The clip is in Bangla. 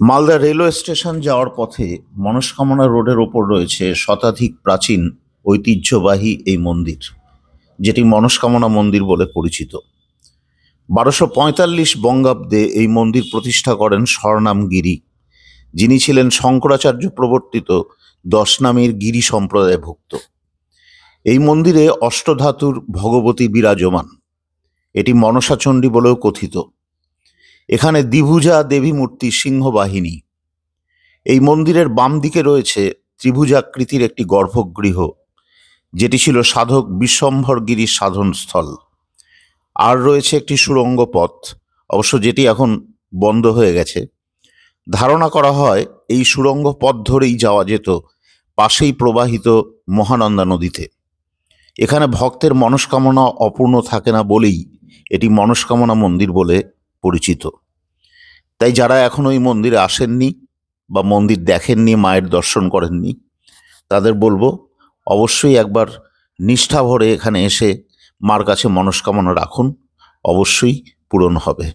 মালদা রেলওয়ে স্টেশন যাওয়ার পথে মনস্কামনা রোডের ওপর রয়েছে শতাধিক প্রাচীন ঐতিহ্যবাহী এই মন্দির, যেটি মনস্কামনা মন্দির বলে পরিচিত। 1245 বঙ্গাব্দে এই মন্দির প্রতিষ্ঠা করেন স্বর্ণাম গিরি, যিনি ছিলেন শঙ্করাচার্য প্রবর্তিত দশনামীর গিরি সম্প্রদায়ভুক্ত। এই মন্দিরে অষ্টধাতুর ভগবতী বিরাজমান। এটি মনসাচণ্ডী বলেও কথিত। এখানে দ্বিভুজা দেবী মূর্তি সিংহবাহিনী। এই মন্দিরের বাম দিকে রয়েছে ত্রিভুজাকৃতির একটি গর্ভগৃহ, যেটি ছিল সাধক বিশ্বম্ভরগিরির সাধনস্থল। আর রয়েছে একটি সুড়ঙ্গ পথ, অবশ্য যেটি এখন বন্ধ হয়ে গেছে। ধারণা করা হয় এই সুড়ঙ্গ পথ ধরেই যাওয়া যেত পাশেই প্রবাহিত মহানন্দা নদীতে। এখানে ভক্তের মনস্কামনা অপূর্ণ থাকে না বলেই এটি মনস্কামনা মন্দির বলে পরিচিত। তাই যারা এখনো এই মন্দিরে আসেননি বা মন্দির দেখেননি, মায়ের দর্শন করেননি, তাদের বলবো অবশ্যই একবার নিষ্ঠা ভরে এখানে এসে মার কাছে মনস্কামনা রাখুন, অবশ্যই পূরণ হবে।